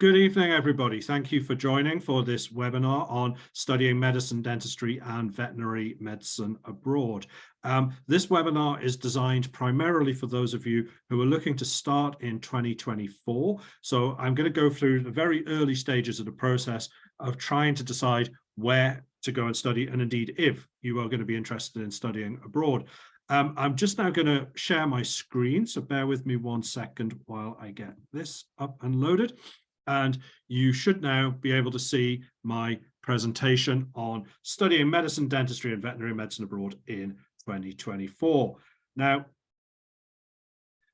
Good evening, everybody. Thank you for joining for this webinar on studying medicine, dentistry, and veterinary medicine abroad. This webinar is designed primarily for those of you who are looking to start in 2024. So I'm going to go through the very early stages of the process of trying to decide where to go and study, and indeed if you are going to be interested in studying abroad. I'm just now going to share my screen, so bear with me 1 second while I get this up and loaded. And you should now be able to see my presentation on studying medicine, dentistry, and veterinary medicine abroad in 2024. Now,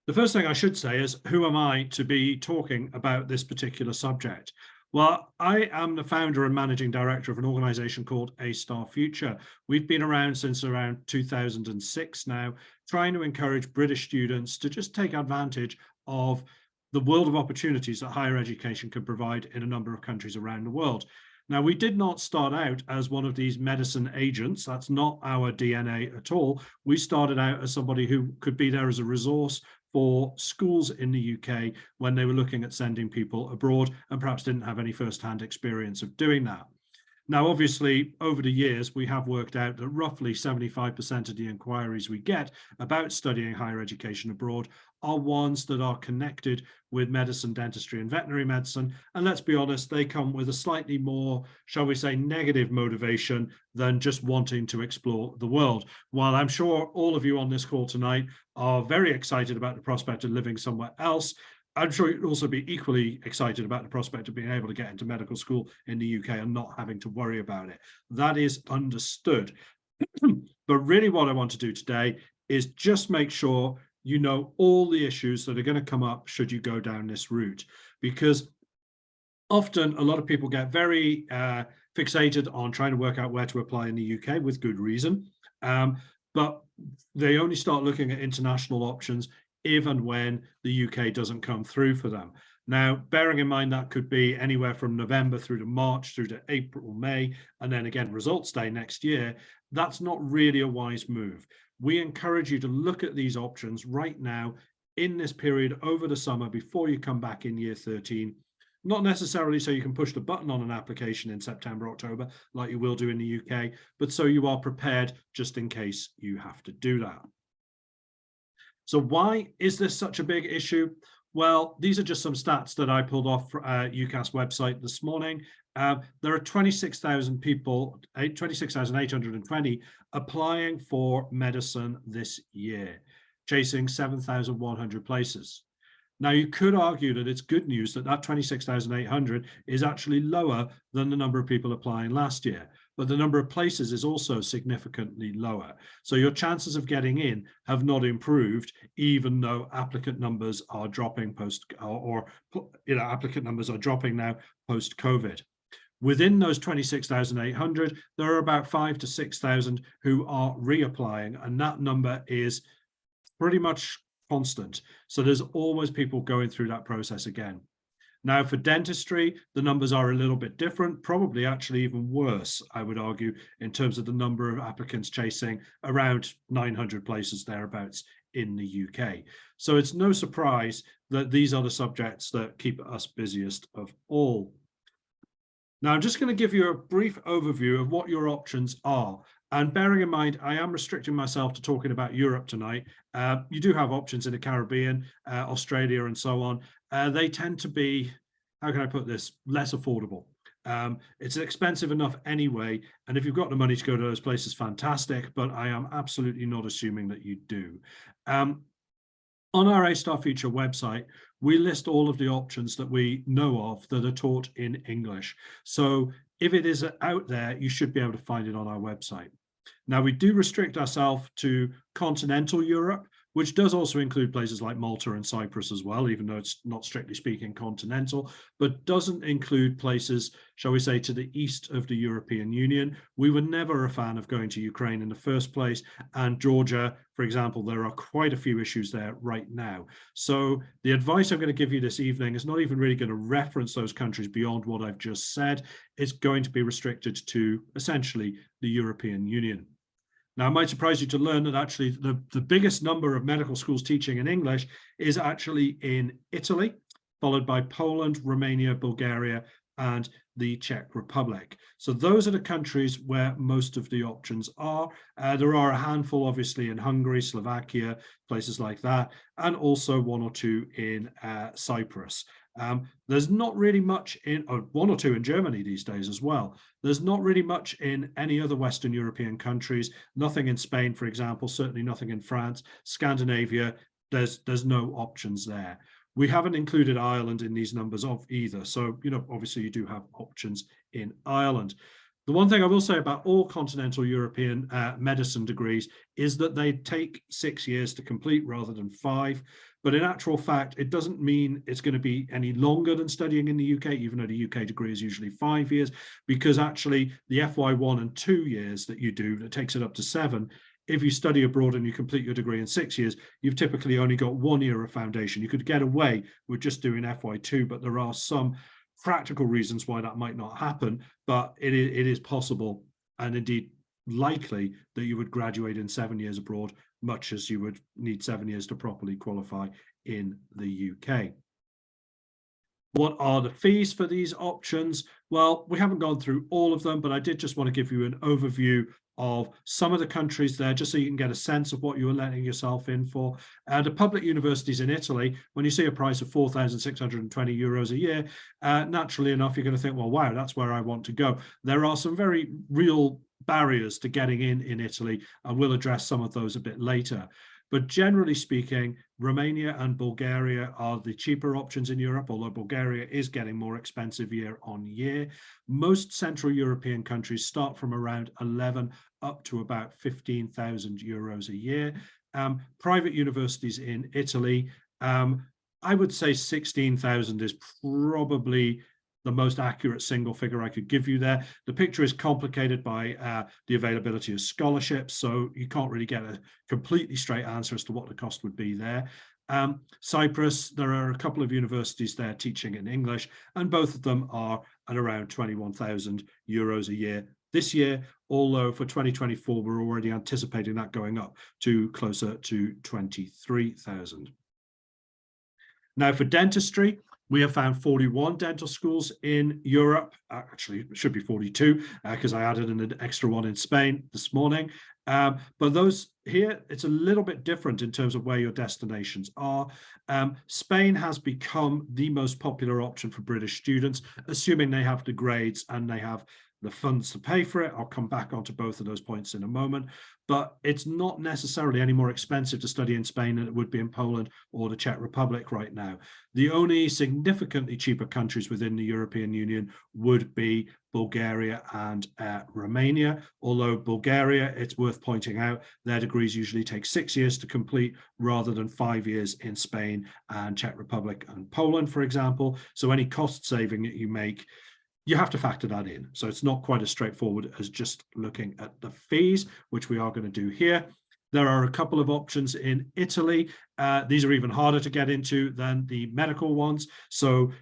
the first thing I should say is, who am I to be talking about this particular subject? Well, I am the founder and managing director of an organization called A Star Future. We've been around since around 2006 now, trying to encourage British students to just take advantage of the world of opportunities that higher education can provide in a number of countries around the world. Now, we did not start out as one of these medicine agents. That's not our DNA at all. We started out as somebody who could be there as a resource for schools in the UK when they were looking at sending people abroad and perhaps didn't have any first-hand experience of doing that. Now, obviously, over the years, we have worked out that roughly 75% of the inquiries we get about studying higher education abroad are ones that are connected with medicine, dentistry, and veterinary medicine. And let's be honest, they come with a slightly more, shall we say, negative motivation than just wanting to explore the world. While I'm sure all of you on this call tonight are very excited about the prospect of living somewhere else, I'm sure you'd also be equally excited about the prospect of being able to get into medical school in the UK and not having to worry about it. That is understood. But really what I want to do today is just make sure you know all the issues that are going to come up should you go down this route, because often a lot of people get very fixated on trying to work out where to apply in the UK with good reason. But they only start looking at international options if and when the UK doesn't come through for them. Now, bearing in mind that could be anywhere from November through to March, through to April, May, and then again, results day next year, that's not really a wise move. We encourage you to look at these options right now in this period over the summer before you come back in year 13. Not necessarily so you can push the button on an application in September, October, like you will do in the UK, but so you are prepared just in case you have to do that. So why is this such a big issue? Well, these are just some stats that I pulled off UCAS website this morning. There are 26,000 people, 26,820 applying for medicine this year, chasing 7,100 places. Now, you could argue that it's good news that that 26,800 is actually lower than the number of people applying last year, but the number of places is also significantly lower. So your chances of getting in have not improved, even though applicant numbers are dropping applicant numbers are dropping now post-COVID. Within those 26,800, there are about 5,000 to 6,000 who are reapplying, and that number is pretty much constant. So there's always people going through that process again. Now, for dentistry, the numbers are a little bit different, probably actually even worse, I would argue, in terms of the number of applicants chasing around 900 places thereabouts in the UK. So it's no surprise that these are the subjects that keep us busiest of all. Now, I'm just going to give you a brief overview of what your options are. And bearing in mind, I am restricting myself to talking about Europe tonight. You do have options in the Caribbean, Australia, and so on. They tend to be, how can I put this, less affordable. It's expensive enough anyway. And if you've got the money to go to those places, fantastic. But I am absolutely not assuming that you do. On our A Star Future website, we list all of the options that we know of that are taught in English. So if it is out there, you should be able to find it on our website. Now, we do restrict ourselves to continental Europe, which does also include places like Malta and Cyprus as well, even though it's not strictly speaking continental, but doesn't include places, shall we say, to the east of the European Union. We were never a fan of going to Ukraine in the first place, and Georgia, for example, there are quite a few issues there right now. So the advice I'm going to give you this evening is not even really going to reference those countries beyond what I've just said. It's going to be restricted to essentially the European Union. Now, it might surprise you to learn that actually the biggest number of medical schools teaching in English is actually in Italy. followed by Poland, Romania, Bulgaria, and the Czech Republic. So those are the countries where most of the options are. There are a handful, obviously, in Hungary, Slovakia, places like that, and also one or two in Cyprus. There's not really much in, one or two in Germany these days as well. There's not really much in any other Western European countries, nothing in Spain, for example, certainly nothing in France, Scandinavia, there's no options there. We haven't included Ireland in these numbers of either. So, obviously you do have options in Ireland. The one thing I will say about all continental European medicine degrees is that they take 6 years to complete rather than 5. But in actual fact, it doesn't mean it's going to be any longer than studying in the UK, even though the UK degree is usually 5 years, because actually the FY1 and 2 years that you do, that takes it up to 7. If you study abroad and you complete your degree in 6 years, you've typically only got 1 year of foundation. You could get away with just doing FY2, but there are some practical reasons why that might not happen, but it is possible and indeed likely that you would graduate in 7 years abroad, much as you would need 7 years to properly qualify in the UK. What are the fees for these options? Well, we haven't gone through all of them, but I did just want to give you an overview of some of the countries there, just so you can get a sense of what you're letting yourself in for. The public universities in Italy, when you see a price of 4,620 euros a year, naturally enough, you're going to think, well, wow, that's where I want to go. There are some very real barriers to getting in Italy, and we'll address some of those a bit later. But generally speaking, Romania and Bulgaria are the cheaper options in Europe, although Bulgaria is getting more expensive year on year. Most Central European countries start from around 11 up to about 15,000 euros a year. Private universities in Italy, I would say 16,000 is probably the most accurate single figure I could give you there. The picture is complicated by the availability of scholarships, so you can't really get a completely straight answer as to what the cost would be there. Cyprus, there are a couple of universities there teaching in English, and both of them are at around 21,000 euros a year this year, although for 2024, we're already anticipating that going up to closer to 23,000. Now for dentistry, we have found 41 dental schools in Europe. Actually, it should be 42 because I added an extra one in Spain this morning. But those here, it's a little bit different in terms of where your destinations are. Spain has become the most popular option for British students, assuming they have the grades and they have the funds to pay for it. I'll come back onto both of those points in a moment, but it's not necessarily any more expensive to study in Spain than it would be in Poland or the Czech Republic right now. The only significantly cheaper countries within the European Union would be Bulgaria and Romania, although Bulgaria, it's worth pointing out, their degrees usually take 6 years to complete rather than 5 years in Spain and Czech Republic and Poland, for example. So any cost saving that you make, you have to factor that in. So it's not quite as straightforward as just looking at the fees, which we are going to do here. There are a couple of options in Italy. These are even harder to get into than the medical ones. So,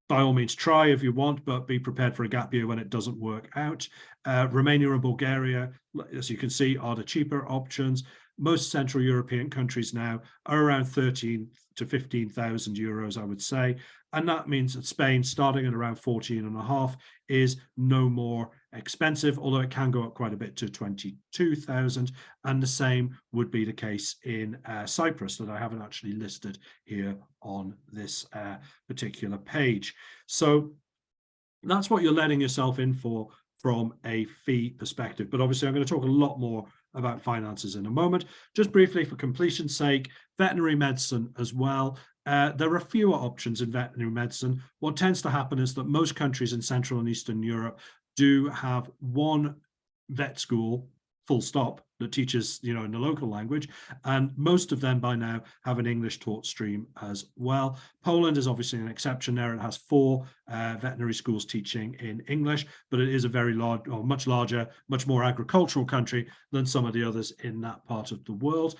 by all means, try if you want, but be prepared for a gap year when it doesn't work out. Romania and Bulgaria, as you can see, are the cheaper options. Most Central European countries now are around 13 to 15,000 euros, I would say. And that means that Spain, starting at around 14.5, is no more expensive, although it can go up quite a bit to 22,000. And the same would be the case in Cyprus, that I haven't actually listed here on this particular page. So that's what you're letting yourself in for from a fee perspective. But obviously, I'm going to talk a lot more about finances in a moment. Just briefly, for completion's sake, veterinary medicine as well. There are fewer options in veterinary medicine. What tends to happen is that most countries in Central and Eastern Europe do have one vet school, full stop, that teaches, in the local language. And most of them by now have an English taught stream as well. Poland is obviously an exception there. It has 4 veterinary schools teaching in English, but it is a very large, or much larger, much more agricultural country than some of the others in that part of the world.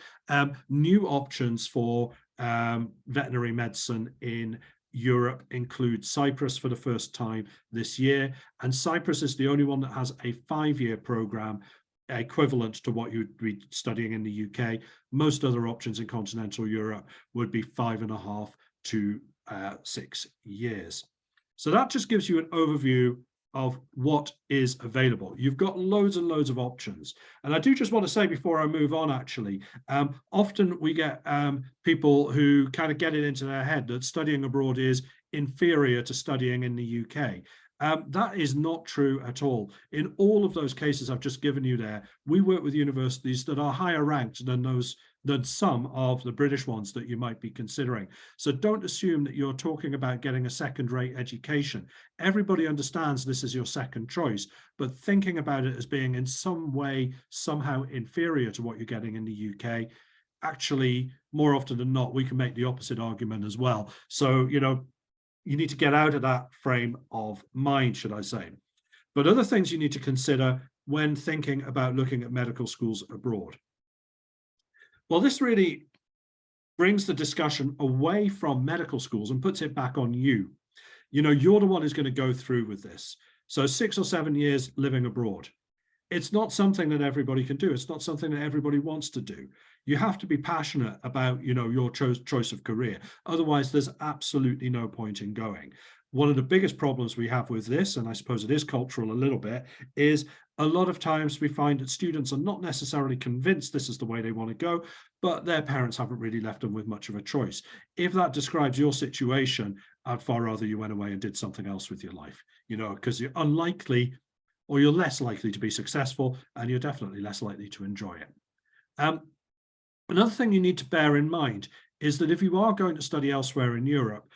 New options for veterinary medicine in Europe include Cyprus for the first time this year. And Cyprus is the only one that has a 5-year program equivalent to what you'd be studying in the UK. Most other options in continental Europe would be 5.5 to 6 years. So that just gives you an overview of what is available. You've got loads and loads of options. And I do just want to say before I move on, actually, often we get people who kind of get it into their head that studying abroad is inferior to studying in the UK. That is not true at all. In all of those cases I've just given you there, we work with universities that are higher ranked than some of the British ones that you might be considering. So don't assume that you're talking about getting a second-rate education. Everybody understands this is your second choice, but thinking about it as being in some way somehow inferior to what you're getting in the UK, actually, more often than not, we can make the opposite argument as well. So, you need to get out of that frame of mind, should I say. But other things you need to consider when thinking about looking at medical schools abroad. Well, this really brings the discussion away from medical schools and puts it back on you. You're the one who's going to go through with this. So 6 or 7 years living abroad. It's not something that everybody can do. It's not something that everybody wants to do. You have to be passionate about, your choice of career. Otherwise, there's absolutely no point in going. One of the biggest problems we have with this, and I suppose it is cultural a little bit, is a lot of times we find that students are not necessarily convinced this is the way they want to go, but their parents haven't really left them with much of a choice. If that describes your situation, I'd far rather you went away and did something else with your life, because you're unlikely, or you're less likely to be successful, and you're definitely less likely to enjoy it. Another thing you need to bear in mind is that if you are going to study elsewhere in Europe,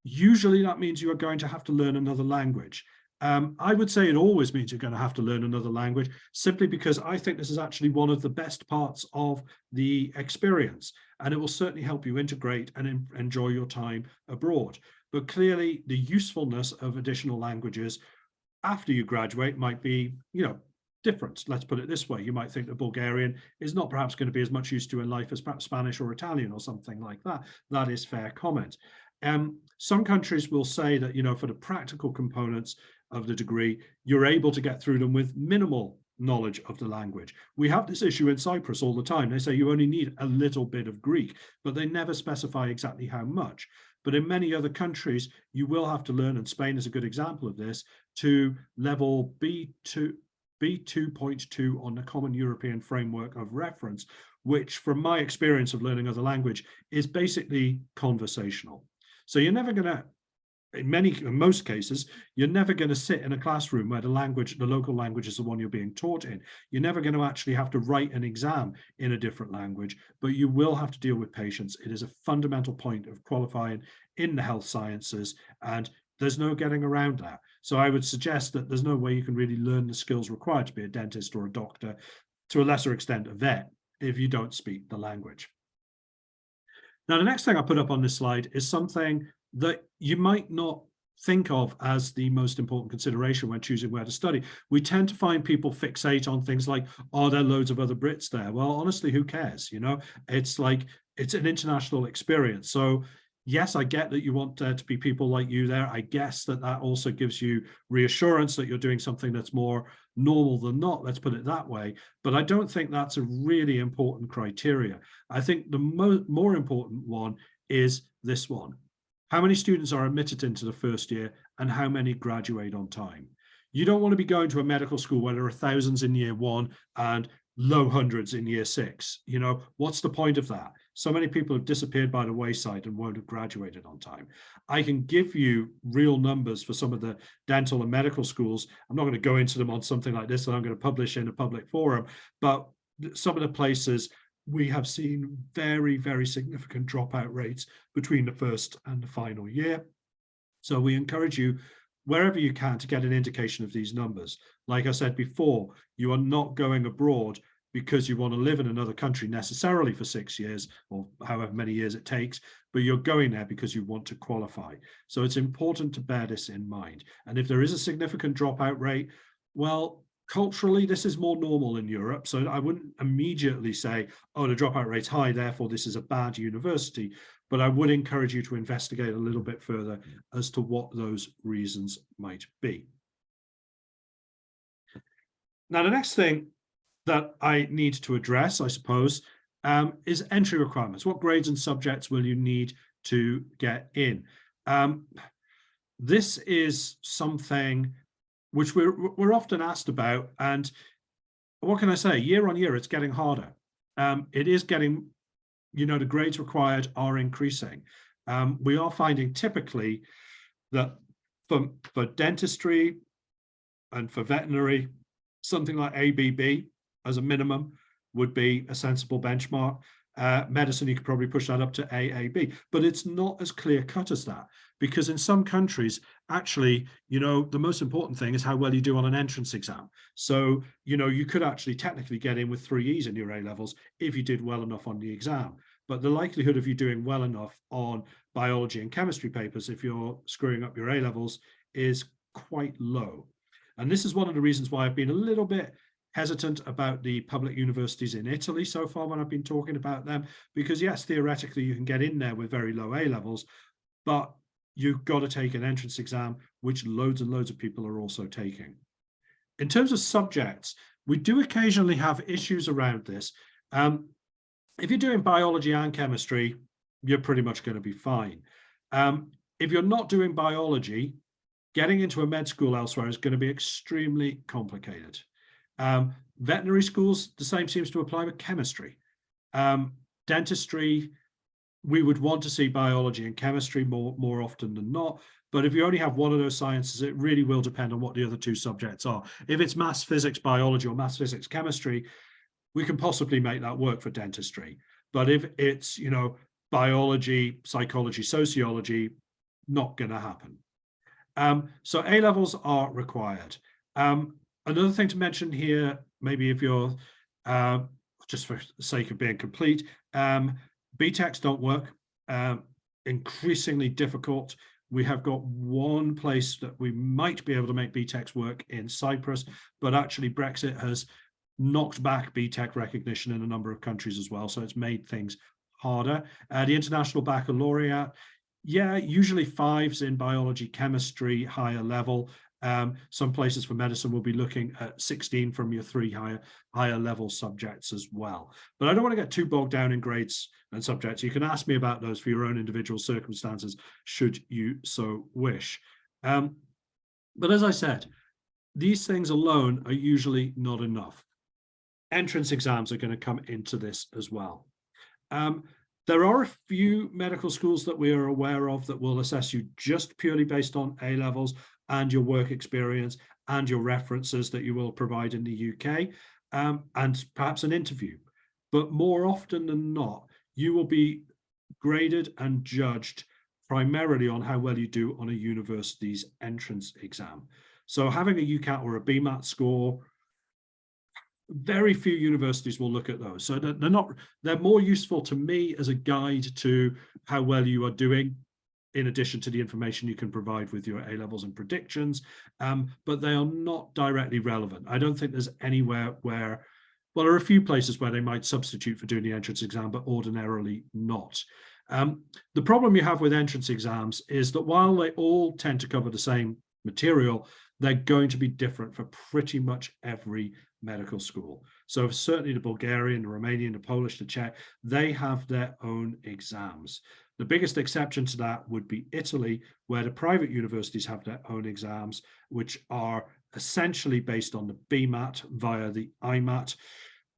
usually that means you are going to have to learn another language. I would say it always means you're going to have to learn another language, simply because I think this is actually one of the best parts of the experience, and it will certainly help you integrate and enjoy your time abroad. But clearly, the usefulness of additional languages after you graduate might be, different. Let's put it this way. You might think that Bulgarian is not perhaps going to be as much used to in life as perhaps Spanish or Italian or something like that. That is fair comment. Some countries will say that, for the practical components of the degree, you're able to get through them with minimal knowledge of the language. We have this issue in Cyprus all the time. They say you only need a little bit of Greek, but they never specify exactly how much. But in many other countries, you will have to learn, and Spain is a good example of this, to level B2.2 on the Common European Framework of Reference, which, from my experience of learning other language, is basically conversational. So you're never going to, in most cases, you're never going to sit in a classroom where the local language is the one you're being taught in. You're never going to actually have to write an exam in a different language, but you will have to deal with patients. It is a fundamental point of qualifying in the health sciences, and there's no getting around that. So I would suggest that there's no way you can really learn the skills required to be a dentist or a doctor, to a lesser extent a vet, if you don't speak the language. Now, the next thing I put up on this slide is something that you might not think of as the most important consideration when choosing where to study. We tend to find people fixate on things like, are there loads of other Brits there? Well, honestly, who cares? It's like, it's an international experience. So yes, I get that you want there to be people like you there. I guess that also gives you reassurance that you're doing something that's more normal than not, let's put it that way. But I don't think that's a really important criteria. I think the more important one is this one. How many students are admitted into the first year, and how many graduate on time? You don't want to be going to a medical school where there are thousands in year one and low hundreds in year 6. What's the point of that? So many people have disappeared by the wayside and won't have graduated on time. I can give you real numbers for some of the dental and medical schools. I'm not going to go into them on something like this that I'm going to publish in a public forum, but some of the places we have seen very, very significant dropout rates between the first and the final year. So we encourage you, wherever you can, to get an indication of these numbers. Like I said before, you are not going abroad because you want to live in another country necessarily for 6 years or however many years it takes, but you're going there because you want to qualify. So it's important to bear this in mind. And if there is a significant dropout rate, well, culturally, this is more normal in Europe. So I wouldn't immediately say, oh, the dropout rate's high, therefore this is a bad university. But I would encourage you to investigate a little bit further as to what those reasons might be. Now, the next thing that I need to address, I suppose, is entry requirements. What grades and subjects will you need to get in. This is something which we're often asked about, and what can I say? Year on year, it's getting harder. It is getting, the grades required are increasing. We are finding typically that for dentistry and for veterinary, something like ABB as a minimum would be a sensible benchmark. Medicine, you could probably push that up to AAB, but it's not as clear cut as that, because in some countries, actually, the most important thing is how well you do on an entrance exam. So, you could actually technically get in with 3 E's in your A levels if you did well enough on the exam. But the likelihood of you doing well enough on biology and chemistry papers, if you're screwing up your A levels, is quite low. And this is one of the reasons why I've been a little bit hesitant about the public universities in Italy so far when I've been talking about them, because yes, theoretically you can get in there with very low A levels, but you've got to take an entrance exam, which loads and loads of people are also taking. In terms of subjects, we do occasionally have issues around this. If you're doing biology and chemistry, you're pretty much going to be fine. If you're not doing biology, getting into a med school elsewhere is going to be extremely complicated. Veterinary schools, the same seems to apply with chemistry. Dentistry, we would want to see biology and chemistry more often than not. But if you only have one of those sciences, it really will depend on what the other two subjects are. If it's maths, physics, biology, or maths, physics, chemistry, we can possibly make that work for dentistry. But if it's, biology, psychology, sociology, not going to happen. So A levels are required. Another thing to mention here, maybe if you're, just for the sake of being complete, BTECs don't work, increasingly difficult. We have got one place that we might be able to make BTECs work in Cyprus, but actually Brexit has knocked back BTEC recognition in a number of countries as well, so it's made things harder. The International Baccalaureate, yeah, usually 5s in biology, chemistry, higher level. Some places for medicine will be looking at 16 from your 3 higher level subjects as well. But I don't want to get too bogged down in grades and subjects. You can ask me about those for your own individual circumstances, should you so wish. But as I said, these things alone are usually not enough. Entrance exams are going to come into this as well. There are a few medical schools that we are aware of that will assess you just purely based on A levels and your work experience and your references that you will provide in the UK, and perhaps an interview. But more often than not, you will be graded and judged primarily on how well you do on a university's entrance exam. So having a UCAT or a BMAT score, very few universities will look at those. So they're more useful to me as a guide to how well you are doing, in addition to the information you can provide with your A levels and predictions, but they are not directly relevant. I don't think there's anywhere where, well, there are a few places where they might substitute for doing the entrance exam, but ordinarily not. The problem you have with entrance exams is that while they all tend to cover the same material, they're going to be different for pretty much every medical school. So certainly the Bulgarian, the Romanian, the Polish, the Czech, they have their own exams. The biggest exception to that would be Italy, where the private universities have their own exams, which are essentially based on the BMAT via the IMAT.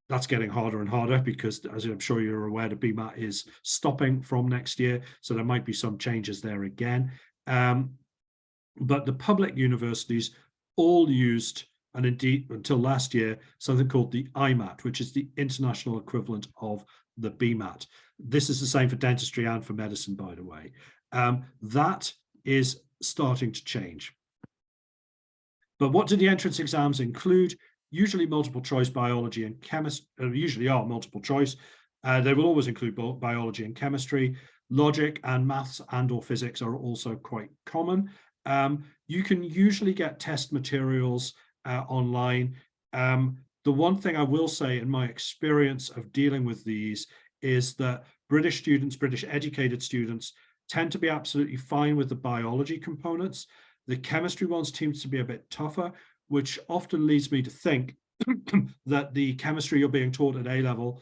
That's getting harder and harder because, as I'm sure you're aware, the BMAT is stopping from next year. So there might be some changes there again. But the public universities all used, and indeed until last year, something called the IMAT, which is the international equivalent of the BMAT. This is the same for dentistry and for medicine, by the way. That is starting to change. But what do the entrance exams include? Usually multiple choice biology and chemistry, usually are multiple choice. They will always include biology and chemistry. Logic and maths and or physics are also quite common. You can usually get test materials online. The one thing I will say in my experience of dealing with these is that British students, British educated students, tend to be absolutely fine with the biology components. The chemistry ones seems to be a bit tougher, which often leads me to think that the chemistry you're being taught at A level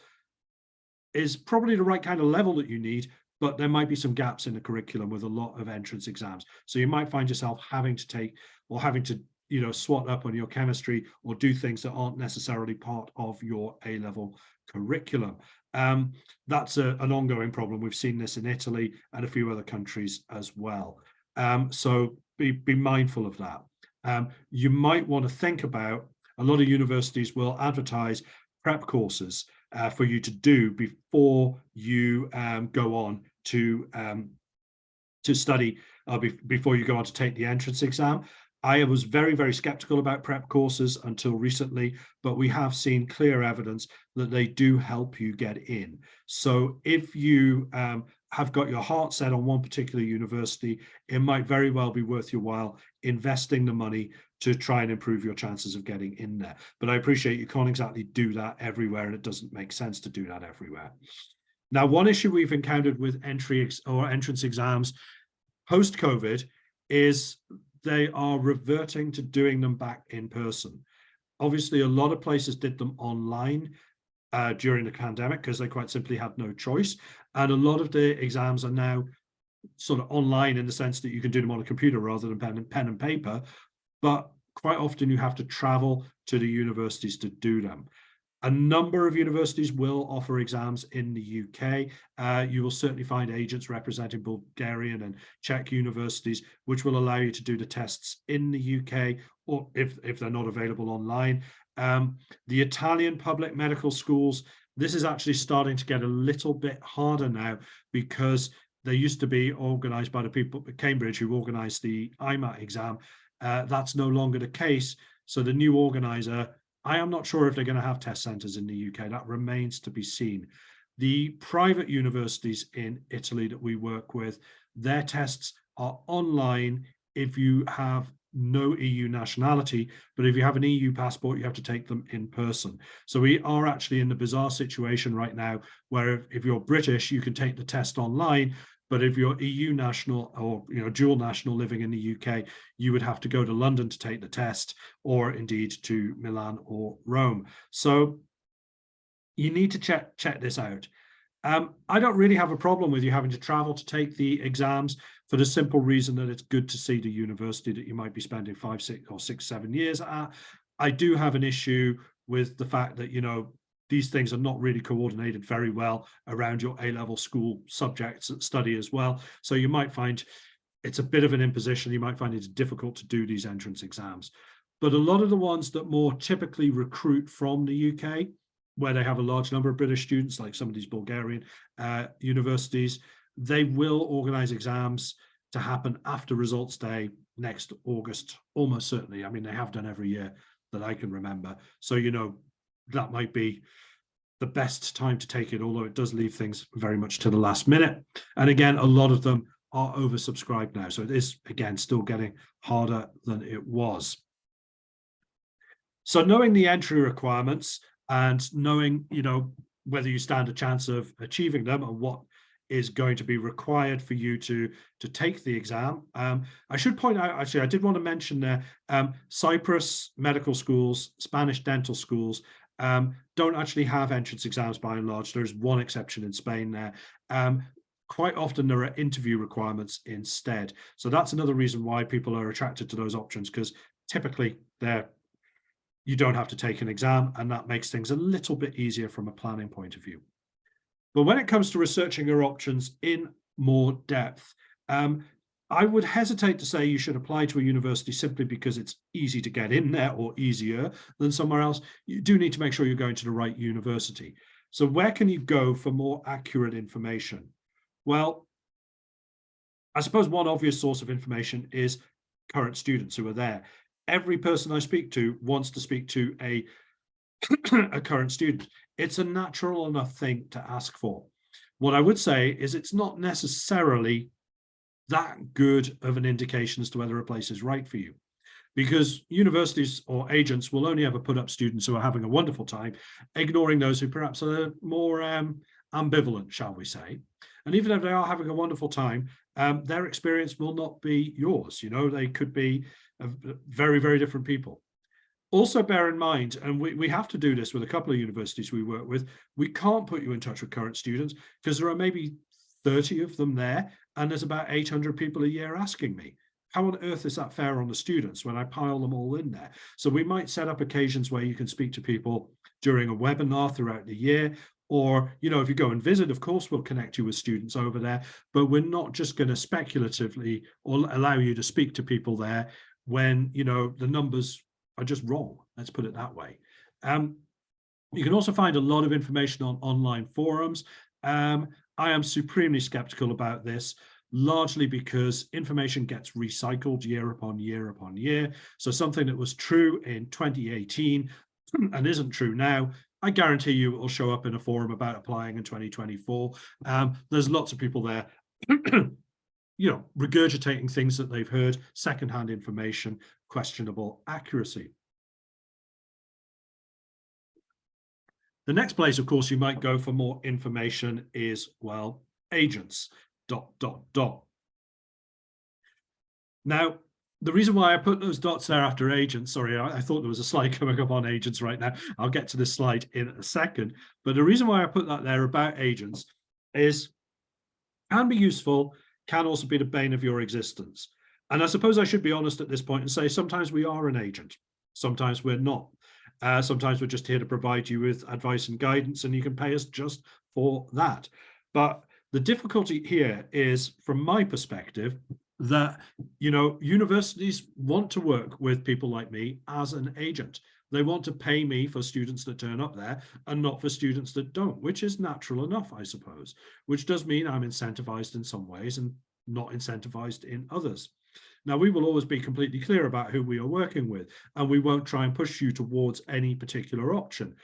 is probably the right kind of level that you need, but there might be some gaps in the curriculum with a lot of entrance exams. So you might find yourself having to take or having to, swat up on your chemistry or do things that aren't necessarily part of your A-level curriculum. That's an ongoing problem. We've seen this in Italy and a few other countries as well. So be mindful of that. You might want to think about, a lot of universities will advertise prep courses for you to do before you go on to study, before you go on to take the entrance exam. I was very, very skeptical about prep courses until recently, but we have seen clear evidence that they do help you get in. So if you have got your heart set on one particular university, it might very well be worth your while investing the money to try and improve your chances of getting in there. But I appreciate you can't exactly do that everywhere, and it doesn't make sense to do that everywhere. Now, one issue we've encountered with entrance exams post-COVID is they are reverting to doing them back in person. Obviously, a lot of places did them online during the pandemic because they quite simply had no choice. And a lot of the exams are now sort of online in the sense that you can do them on a computer rather than pen and paper. But quite often you have to travel to the universities to do them. A number of universities will offer exams in the UK. You will certainly find agents representing Bulgarian and Czech universities, which will allow you to do the tests in the UK, or if they're not available online. The Italian public medical schools, this is actually starting to get a little bit harder now, because they used to be organised by the people at Cambridge who organised the IMAT exam. That's no longer the case. So the new organiser, I am not sure if they're going to have test centres in the UK. That remains to be seen. The private universities in Italy that we work with, their tests are online if you have no EU nationality, but if you have an EU passport, you have to take them in person. So we are actually in the bizarre situation right now where if you're British, you can take the test online, but if you're EU national or dual national living in the UK, you would have to go to London to take the test, or indeed to Milan or Rome. So you need to check this out. I don't really have a problem with you having to travel to take the exams, for the simple reason that it's good to see the university that you might be spending 5, 6, 7 years at. I do have an issue with the fact that, these things are not really coordinated very well around your A-level school subjects at study as well. So you might find it's a bit of an imposition. You might find it's difficult to do these entrance exams. But a lot of the ones that more typically recruit from the UK, where they have a large number of British students, like some of these Bulgarian universities, they will organise exams to happen after results day next August, almost certainly. I mean, they have done every year that I can remember. So, that might be the best time to take it, although it does leave things very much to the last minute. And again, a lot of them are oversubscribed now. So it is, again, still getting harder than it was. So knowing the entry requirements and knowing, whether you stand a chance of achieving them and what is going to be required for you to take the exam. I should point out, actually, I did want to mention there, Cyprus medical schools, Spanish dental schools, don't actually have entrance exams by and large. There's one exception in Spain there. Quite often there are interview requirements instead. So that's another reason why people are attracted to those options, because typically you don't have to take an exam, and that makes things a little bit easier from a planning point of view. But when it comes to researching your options in more depth, I would hesitate to say you should apply to a university simply because it's easy to get in there or easier than somewhere else. You do need to make sure you're going to the right university. So where can you go for more accurate information? Well, I suppose one obvious source of information is current students who are there. Every person I speak to wants to speak to a current student. It's a natural enough thing to ask for. What I would say is it's not necessarily that good of an indication as to whether a place is right for you, because universities or agents will only ever put up students who are having a wonderful time, ignoring those who perhaps are more ambivalent, shall we say. And even if they are having a wonderful time, their experience will not be yours. They could be very, very different people. Also bear in mind, and we have to do this with a couple of universities we work with, we can't put you in touch with current students because there are maybe 30 of them there, and there's about 800 people a year asking me. How on earth is that fair on the students when I pile them all in there? So we might set up occasions where you can speak to people during a webinar throughout the year, or, you know, if you go and visit, of course, we'll connect you with students over there, but we're not just going to speculatively or allow you to speak to people there when, you know, the numbers are just wrong. Let's put it that way. You can also find a lot of information on online forums. I am supremely skeptical about this, largely because information gets recycled year upon year upon year. So something that was true in 2018 and isn't true now, I guarantee you it will show up in a forum about applying in 2024. There's lots of people there, you know, regurgitating things that they've heard, secondhand information, questionable accuracy. The next place, of course, you might go for more information is, well, agents, ... Now, the reason why I put those dots there after agents, sorry, I thought there was a slide coming up on agents right now. I'll get to this slide in a second. But the reason why I put that there about agents is can be useful, can also be the bane of your existence. And I suppose I should be honest at this point and say sometimes we are an agent, sometimes we're not. Sometimes we're just here to provide you with advice and guidance, and you can pay us just for that. But the difficulty here is, from my perspective, that, you know, universities want to work with people like me as an agent. They want to pay me for students that turn up there and not for students that don't, which is natural enough, I suppose, which does mean I'm incentivized in some ways and not incentivized in others. Now, we will always be completely clear about who we are working with, and we won't try and push you towards any particular option.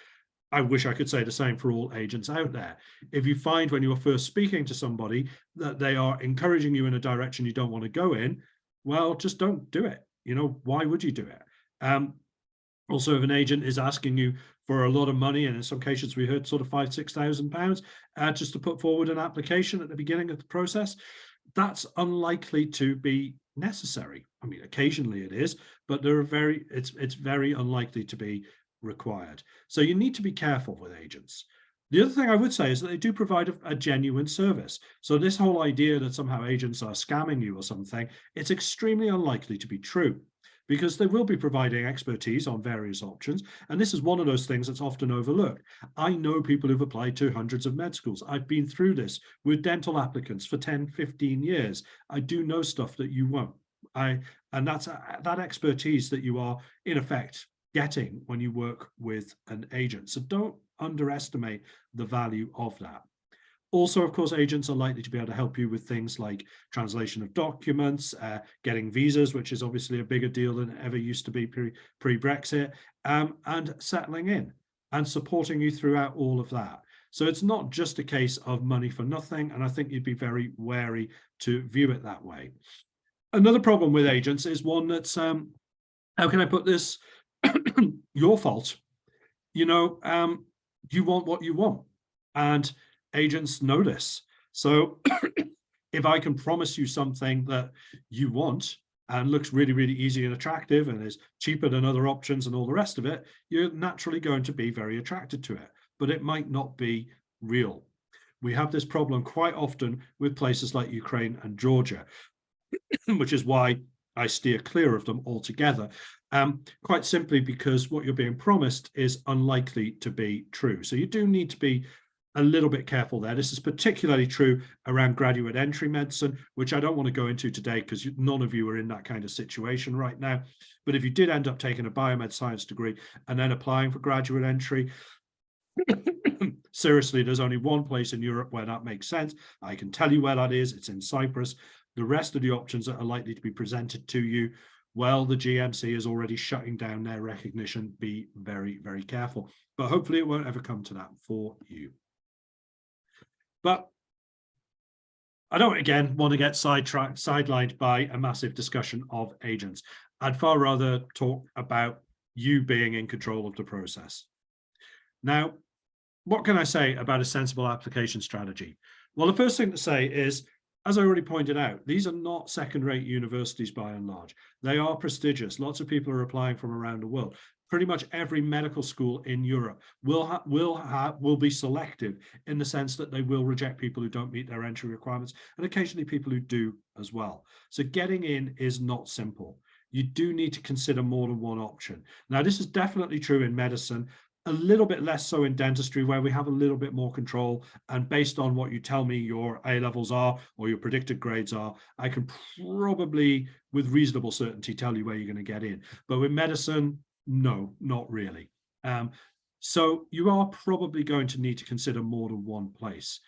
I wish I could say the same for all agents out there. If you find when you're first speaking to somebody that they are encouraging you in a direction you don't want to go in, well, just don't do it. You know, why would you do it? Also, if an agent is asking you for a lot of money, and in some cases we heard sort of £5,000-6,000 just to put forward an application at the beginning of the process, that's unlikely to be necessary. I mean, occasionally it is, but it's very unlikely to be required. So you need to be careful with agents. The other thing I would say is that they do provide a genuine service. So this whole idea that somehow agents are scamming you or something, it's extremely unlikely to be true, because they will be providing expertise on various options. And this is one of those things that's often overlooked. I know people who've applied to hundreds of med schools. I've been through this with dental applicants for 10, 15 years. I do know stuff that you won't. And that's that expertise that you are, in effect, getting when you work with an agent. So don't underestimate the value of that. Also, of course, agents are likely to be able to help you with things like translation of documents, getting visas, which is obviously a bigger deal than it ever used to be pre-Brexit, and settling in and supporting you throughout all of that. So it's not just a case of money for nothing, and I think you'd be very wary to view it that way. Another problem with agents is one that's, how can I put this? Your fault. You know, you want what you want, and agents know this. So if I can promise you something that you want and looks really, really easy and attractive and is cheaper than other options and all the rest of it, you're naturally going to be very attracted to it, but it might not be real. We have this problem quite often with places like Ukraine and Georgia, which is why I steer clear of them altogether, quite simply because what you're being promised is unlikely to be true. So you do need to be a little bit careful there. This is particularly true around graduate entry medicine, which I don't want to go into today because none of you are in that kind of situation right now. But if you did end up taking a biomed science degree and then applying for graduate entry, seriously, there's only one place in Europe where that makes sense. I can tell you where that is. It's in Cyprus. The rest of the options that are likely to be presented to you, well, the GMC is already shutting down their recognition. Be very, very careful. But hopefully it won't ever come to that for you. But I don't, again, want to get sidelined by a massive discussion of agents. I'd far rather talk about you being in control of the process. Now, what can I say about a sensible application strategy? Well, the first thing to say is, as I already pointed out, these are not second-rate universities by and large. They are prestigious. Lots of people are applying from around the world. pretty much every medical school in Europe will be selective in the sense that they will reject people who don't meet their entry requirements, and occasionally people who do as well. So getting in is not simple. You do need to consider more than one option. Now, this is definitely true in medicine, a little bit less so in dentistry, where we have a little bit more control. And based on what you tell me your A levels are or your predicted grades are, I can probably, with reasonable certainty, tell you where you're going to get in. But with medicine, no, not really. So you are probably going to need to consider more than one place.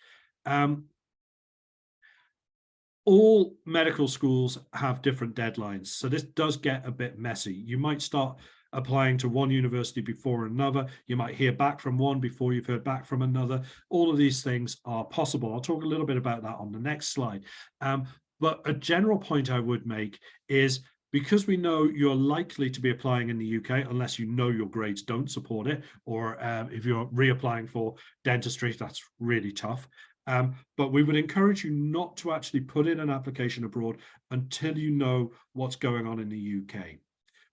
All medical schools have different deadlines, so this does get a bit messy. You might start applying to one university before another. You might hear back from one before you've heard back from another. All of these things are possible. I'll talk a little bit about that on the next slide. But a general point I would make is, because we know you're likely to be applying in the UK, unless you know your grades don't support it, or if you're reapplying for dentistry, that's really tough. But we would encourage you not to actually put in an application abroad until you know what's going on in the UK.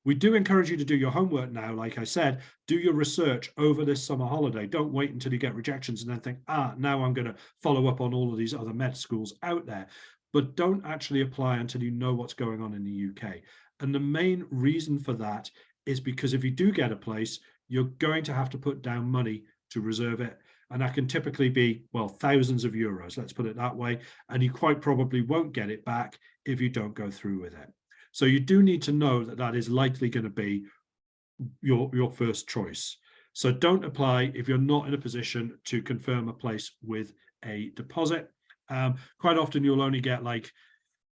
We do encourage you to do your homework now. Like I said, do your research over this summer holiday. Don't wait until you get rejections and then think, now I'm going to follow up on all of these other med schools out there. But don't actually apply until you know what's going on in the UK. And the main reason for that is because if you do get a place, you're going to have to put down money to reserve it. And that can typically be, well, thousands of euros, let's put it that way. And you quite probably won't get it back if you don't go through with it. So you do need to know that that is likely going to be your first choice. So don't apply if you're not in a position to confirm a place with a deposit. Quite often you'll only get, like,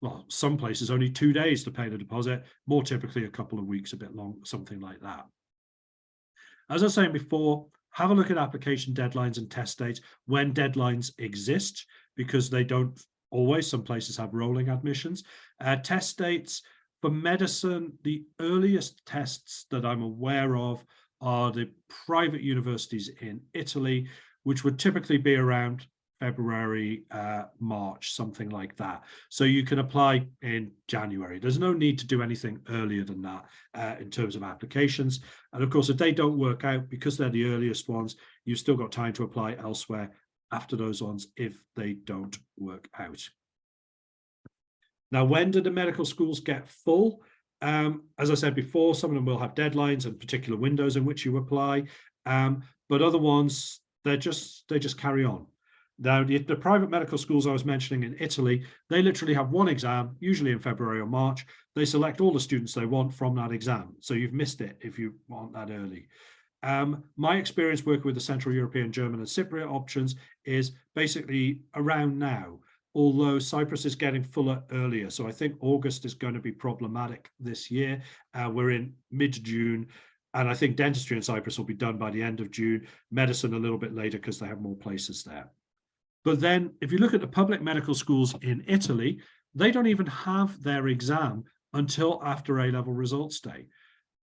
well, some places only 2 days to pay the deposit, more typically a couple of weeks, a bit long, something like that. As I was saying before, have a look at application deadlines and test dates when deadlines exist, because they don't always. Some places have rolling admissions. Test dates for medicine, the earliest tests that I'm aware of are the private universities in Italy, which would typically be around February, March, something like that. So you can apply in January. There's no need to do anything earlier than that in terms of applications. And of course, if they don't work out, because they're the earliest ones, you've still got time to apply elsewhere after those ones if they don't work out. Now, when do the medical schools get full? As I said before, some of them will have deadlines and particular windows in which you apply, but other ones, they just carry on. Now, the private medical schools I was mentioning in Italy, they literally have one exam, usually in February or March. They select all the students they want from that exam. So you've missed it if you want that early. My experience working with the Central European, German and Cypriot options is basically around now, although Cyprus is getting fuller earlier. So I think August is going to be problematic this year. We're in mid-June, and I think dentistry in Cyprus will be done by the end of June, medicine a little bit later because they have more places there. But then if you look at the public medical schools in Italy, they don't even have their exam until after A-level results day.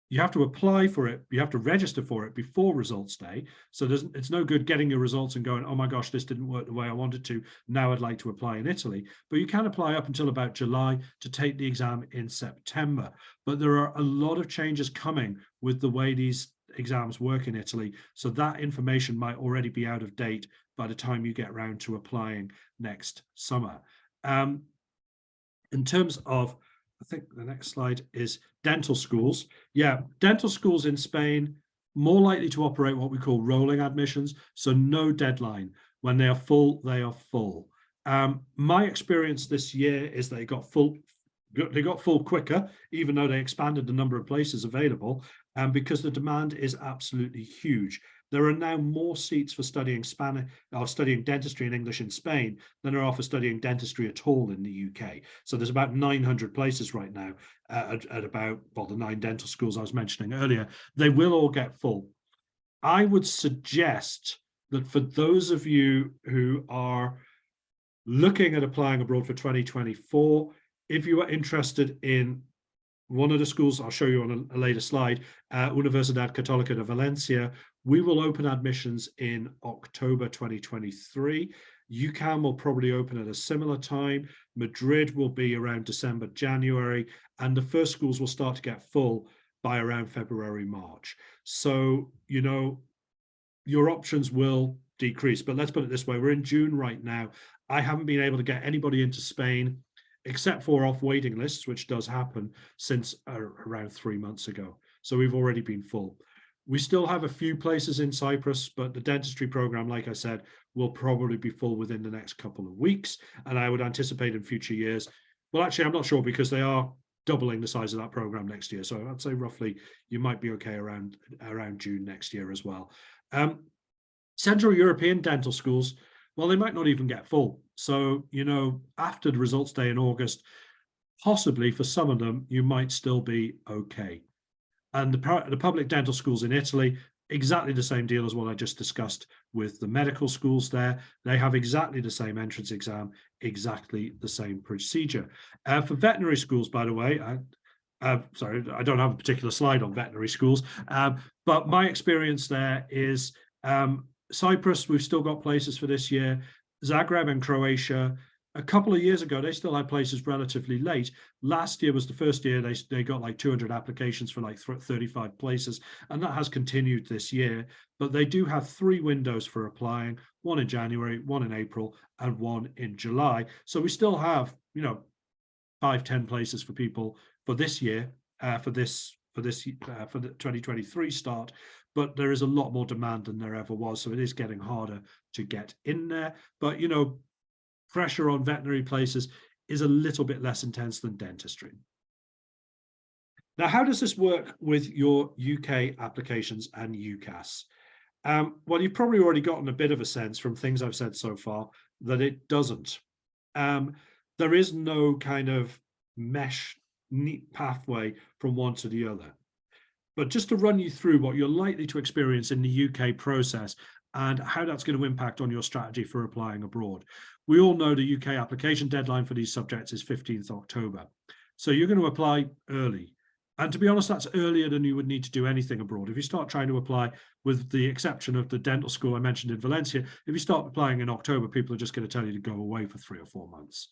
You have to apply for it. You have to register for it before results day. So it's no good getting your results and going, oh my gosh, this didn't work the way I wanted to. Now I'd like to apply in Italy. But you can apply up until about July to take the exam in September. But there are a lot of changes coming with the way these exams work in Italy. So that information might already be out of date by the time you get around to applying next summer. In terms of, I think the next slide is dental schools. Yeah, dental schools in Spain, more likely to operate what we call rolling admissions. So no deadline. When they are full, they are full. My experience this year is they got full quicker, even though they expanded the number of places available, because the demand is absolutely huge. There are now more seats for studying Spanish or studying dentistry in English in Spain than there are for studying dentistry at all in the UK. So there's about 900 places right now at about, well, the 9 dental schools I was mentioning earlier. They will all get full. I would suggest that for those of you who are looking at applying abroad for 2024, if you are interested in one of the schools, I'll show you on a later slide, Universidad Católica de Valencia, we will open admissions in October 2023. UCAM will probably open at a similar time. Madrid will be around December, January, and the first schools will start to get full by around February, March. So, you know, your options will decrease. But let's put it this way, we're in June right now. I haven't been able to get anybody into Spain except for off waiting lists, which does happen, since around 3 months ago. So we've already been full. We still have a few places in Cyprus, but the dentistry program, like I said, will probably be full within the next couple of weeks. And I would anticipate in future years, well, actually, I'm not sure, because they are doubling the size of that program next year. So I'd say roughly you might be okay around June next year as well. Central European dental schools, well, they might not even get full. So, you know, after the results day in August, possibly for some of them, you might still be okay. And the public dental schools in Italy, exactly the same deal as what I just discussed with the medical schools there. They have exactly the same entrance exam, exactly the same procedure. For veterinary schools, by the way, sorry, I don't have a particular slide on veterinary schools, but my experience there is Cyprus, we've still got places for this year. Zagreb and Croatia, a couple of years ago, they still had places relatively late. Last year was the first year they got like 200 applications for like 35 places, and that has continued this year. But they do have 3 windows for applying, one in January, one in April, and one in July. So we still have, you know, 5-10 places for people for this year, for the 2023 start. But there is a lot more demand than there ever was, so it is getting harder to get in there. But, you know, pressure on veterinary places is a little bit less intense than dentistry. Now, how does this work with your UK applications and UCAS? Well, you've probably already gotten a bit of a sense from things I've said so far that it doesn't. There is no kind of neat pathway from one to the other. But just to run you through what you're likely to experience in the UK process and how that's going to impact on your strategy for applying abroad. We all know the UK application deadline for these subjects is 15th October. So you're going to apply early. And to be honest, that's earlier than you would need to do anything abroad. If you start trying to apply, with the exception of the dental school I mentioned in Valencia, if you start applying in October, people are just going to tell you to go away for 3 or 4 months.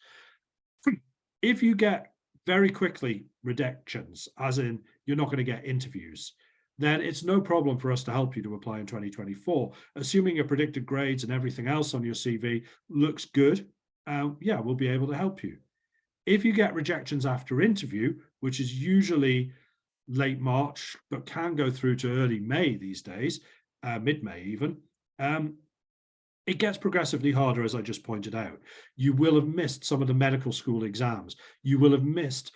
If you get very quickly rejections, as in you're not going to get interviews, then it's no problem for us to help you to apply in 2024. Assuming your predicted grades and everything else on your CV looks good, yeah, we'll be able to help you. If you get rejections after interview, which is usually late March, but can go through to early May these days, mid-May even, it gets progressively harder, as I just pointed out. You will have missed some of the medical school exams. You will have missed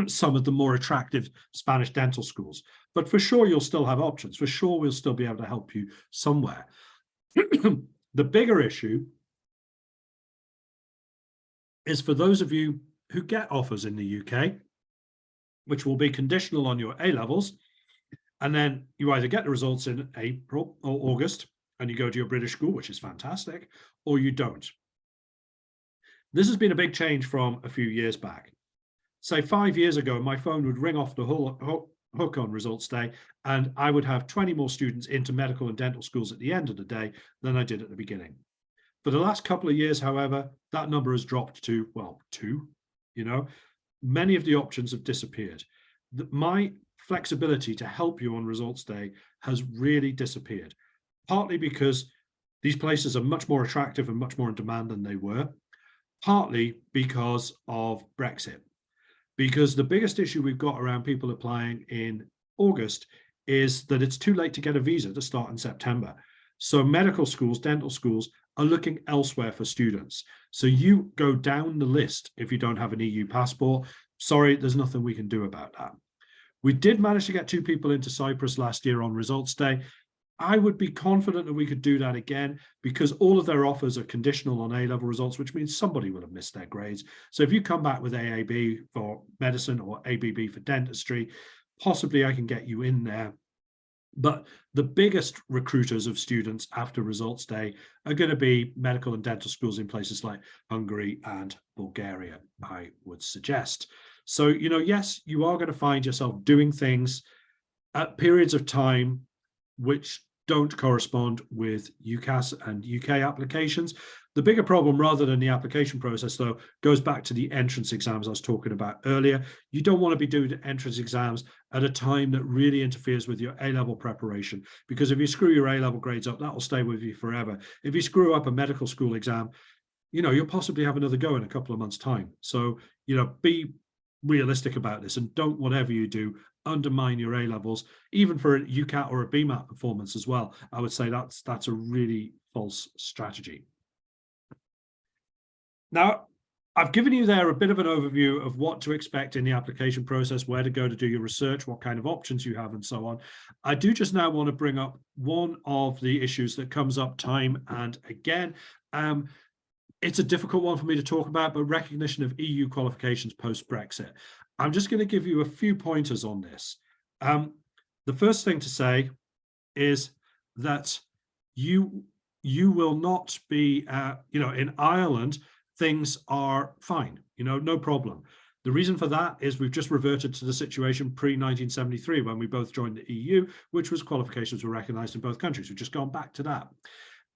some of the more attractive Spanish dental schools. But for sure, you'll still have options. For sure, we'll still be able to help you somewhere. The bigger issue is for those of you who get offers in the UK, which will be conditional on your A-levels, and then you either get the results in April or August, and you go to your British school, which is fantastic, or you don't. This has been a big change from a few years back. Say 5 years ago, my phone would ring off the hook on results day, and I would have 20 more students into medical and dental schools at the end of the day than I did at the beginning. For the last couple of years, however, that number has dropped to, well, 2, you know. Many of the options have disappeared. My flexibility to help you on results day has really disappeared, partly because these places are much more attractive and much more in demand than they were, partly because of Brexit. Because the biggest issue we've got around people applying in August is that it's too late to get a visa to start in September. So medical schools, dental schools are looking elsewhere for students. So you go down the list if you don't have an EU passport. Sorry, there's nothing we can do about that. We did manage to get 2 people into Cyprus last year on results day. I would be confident that we could do that again, because all of their offers are conditional on A-level results, which means somebody will have missed their grades. So if you come back with AAB for medicine or ABB for dentistry, possibly I can get you in there. But the biggest recruiters of students after results day are going to be medical and dental schools in places like Hungary and Bulgaria, I would suggest. So, you know, yes, you are going to find yourself doing things at periods of time which don't correspond with UCAS and UK applications. The bigger problem, rather than the application process, though, goes back to the entrance exams I was talking about earlier. You don't want to be doing entrance exams at a time that really interferes with your A-level preparation, because if you screw your A-level grades up, that will stay with you forever. If you screw up a medical school exam, you'll possibly have another go in a couple of months' time. So, be realistic about this, and don't, whatever you do, undermine your A levels, even for a UCAT or a BMAT performance as well. I would say that's a really false strategy. Now, I've given you there a bit of an overview of what to expect in the application process, where to go to do your research, what kind of options you have, and so on. I do just now want to bring up one of the issues that comes up time and again. It's a difficult one for me to talk about, but recognition of EU qualifications post-Brexit. I'm just going to give you a few pointers on this. The first thing to say is that you will not be, in Ireland, things are fine, no problem. The reason for that is we've just reverted to the situation pre-1973 when we both joined the EU, which was qualifications were recognized in both countries. We've just gone back to that.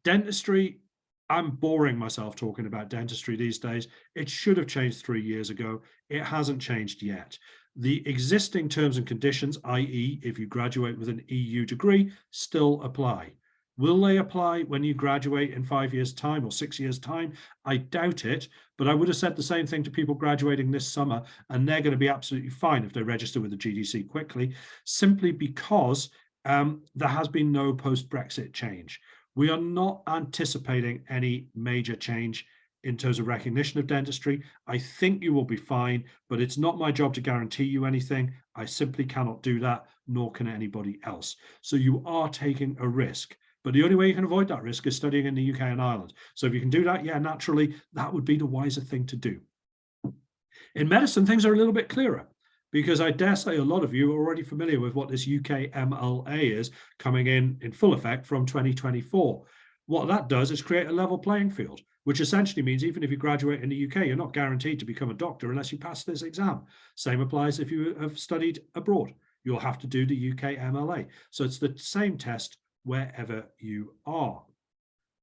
Dentistry, I'm boring myself talking about dentistry these days. It should have changed 3 years ago. It hasn't changed yet. The existing terms and conditions, i.e. if you graduate with an EU degree, still apply. Will they apply when you graduate in 5 years' time or 6 years' time? I doubt it, but I would have said the same thing to people graduating this summer, and they're going to be absolutely fine if they register with the GDC quickly, simply because there has been no post-Brexit change. We are not anticipating any major change in terms of recognition of dentistry. I think you will be fine, but it's not my job to guarantee you anything. I simply cannot do that, nor can anybody else. So you are taking a risk. But the only way you can avoid that risk is studying in the UK and Ireland. So if you can do that, yeah, naturally, that would be the wiser thing to do. In medicine, things are a little bit clearer, because I dare say a lot of you are already familiar with what this UK MLA is, coming in full effect from 2024. What that does is create a level playing field, which essentially means even if you graduate in the UK, you're not guaranteed to become a doctor unless you pass this exam. Same applies if you have studied abroad. You'll have to do the UK MLA. So it's the same test wherever you are.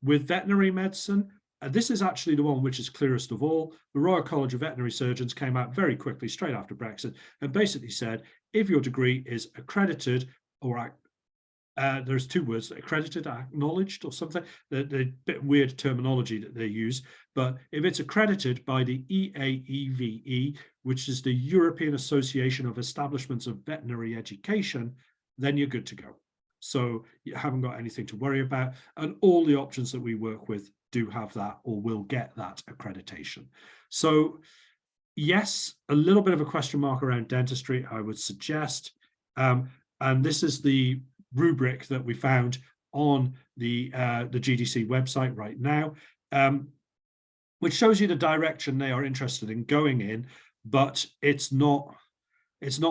With veterinary medicine, this is actually the one which is clearest of all. The Royal College of Veterinary Surgeons came out very quickly, straight after Brexit, and basically said, if your degree is accredited, or there's two words, accredited, acknowledged, or something, the bit weird terminology that they use, but if it's accredited by the EAEVE, which is the European Association of Establishments of Veterinary Education, then you're good to go. So you haven't got anything to worry about, and all the options that we work with do have that or will get that accreditation. So yes, a little bit of a question mark around dentistry, I would suggest. And this is the rubric that we found on the GDC website right now, which shows you the direction they are interested in going in, but it's not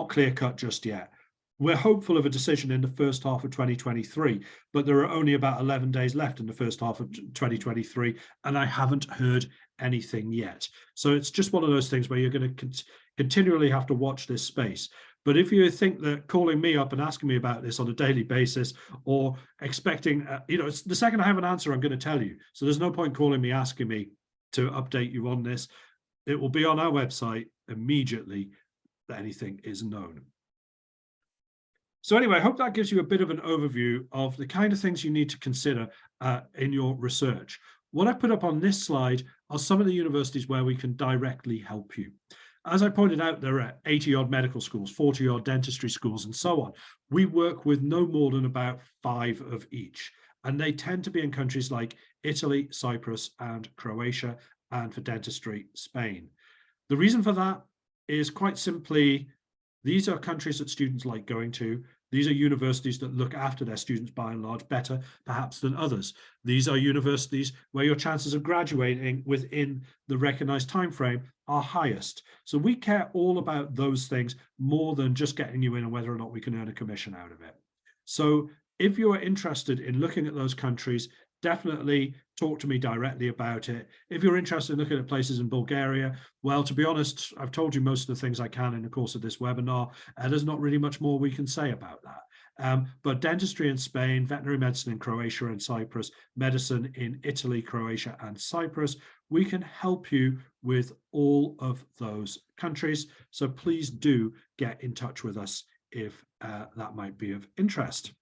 clear-cut just yet. We're hopeful of a decision in the first half of 2023, but there are only about 11 days left in the first half of 2023, and I haven't heard anything yet. So it's just one of those things where you're going to continually have to watch this space. But if you think that calling me up and asking me about this on a daily basis, or expecting, the second I have an answer, I'm going to tell you. So there's no point calling me, asking me to update you on this. It will be on our website immediately that anything is known. So anyway, I hope that gives you a bit of an overview of the kind of things you need to consider in your research. What I put up on this slide are some of the universities where we can directly help you. As I pointed out, there are 80-odd medical schools, 40-odd dentistry schools, and so on. We work with no more than about 5 of each, and they tend to be in countries like Italy, Cyprus, and Croatia, and for dentistry, Spain. The reason for that is quite simply, these are countries that students like going to. These are universities that look after their students by and large better, perhaps, than others. These are universities where your chances of graduating within the recognized time frame are highest. So we care all about those things more than just getting you in and whether or not we can earn a commission out of it. So if you are interested in looking at those countries, definitely talk to me directly about it. If you're interested in looking at places in Bulgaria, well, to be honest, I've told you most of the things I can in the course of this webinar, and there's not really much more we can say about that. But dentistry in Spain, veterinary medicine in Croatia and Cyprus, medicine in Italy, Croatia, and Cyprus. We can help you with all of those countries. So please do get in touch with us if that might be of interest.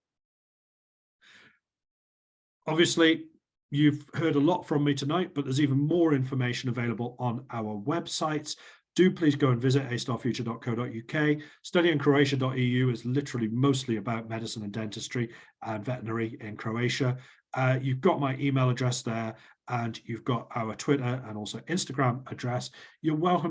Obviously, you've heard a lot from me tonight, but there's even more information available on our websites. Do please go and visit astarfuture.co.uk. Studyingcroatia.eu is literally mostly about medicine and dentistry and veterinary in Croatia. You've got my email address there, and you've got our Twitter and also Instagram address. You're welcome